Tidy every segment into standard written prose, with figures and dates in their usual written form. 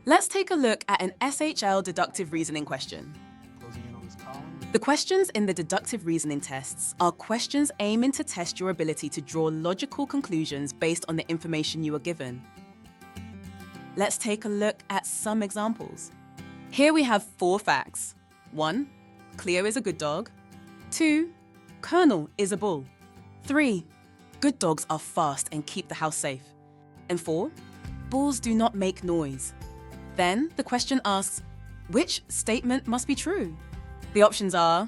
Let's take a look at an SHL Deductive Reasoning question. The questions in the deductive reasoning tests are questions aiming to test your ability to draw logical conclusions based on the information you are given. Let's take a look at some examples. Here we have 4 facts. 1. Cleo is a good dog. 2. Colonel is a bull. 3. Good dogs are fast and keep the house safe. And 4. Bulls do not make noise. Then the question asks, which statement must be true? The options are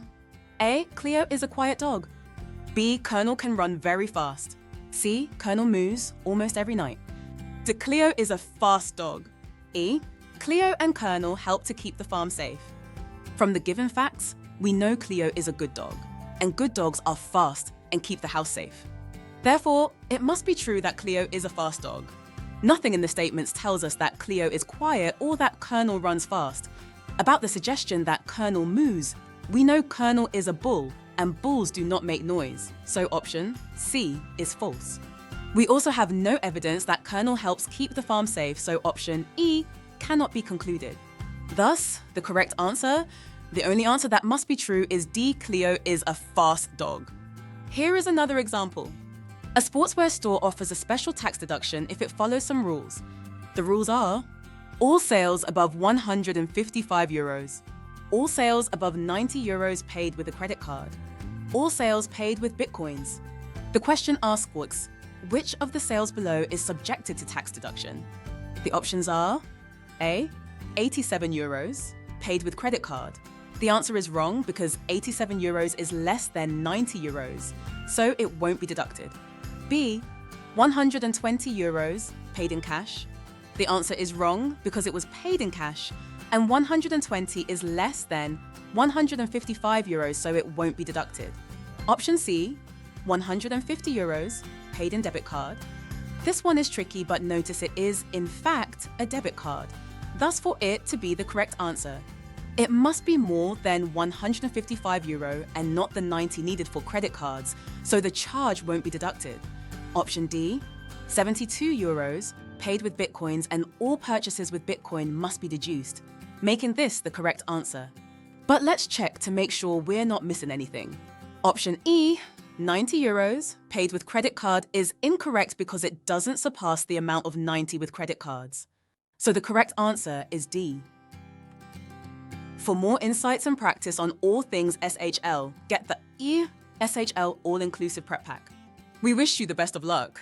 A. Cleo is a quiet dog. B. Colonel can run very fast. C. Colonel moos almost every night. D. Cleo is a fast dog. E. Cleo and Colonel help to keep the farm safe. From the given facts, we know Cleo is a good dog, and good dogs are fast and keep the house safe. Therefore, it must be true that Cleo is a fast dog. Nothing in the statements tells us that Cleo is quiet or that Colonel runs fast. About the suggestion that Colonel moos, we know Colonel is a bull and bulls do not make noise, so option C is false. We also have no evidence that Colonel helps keep the farm safe, so option E cannot be concluded. Thus, the correct answer, the only answer that must be true, is D. Cleo is a fast dog. Here is another example. A sportswear store offers a special tax deduction if it follows some rules. The rules are: all sales above €155, all sales above €90 paid with a credit card, all sales paid with bitcoins. The question asks, which of the sales below is subjected to tax deduction? The options are A. €87, paid with credit card. The answer is wrong because €87 is less than €90, so it won't be deducted. B. €120, paid in cash. The answer is wrong because it was paid in cash, and 120 is less than €155, so it won't be deducted. Option C, €150, paid in debit card. This one is tricky, but notice it is, in fact, a debit card. Thus, for it to be the correct answer, it must be more than €155 and not the 90 needed for credit cards, so the charge won't be deducted. Option D, €72, paid with bitcoins, and all purchases with bitcoin must be deduced, making this the correct answer. But let's check to make sure we're not missing anything. Option E, €90, paid with credit card, is incorrect because it doesn't surpass the amount of 90 with credit cards. So the correct answer is D. For more insights and practice on all things SHL, get the SHL All-Inclusive Prep Pack. We wish you the best of luck.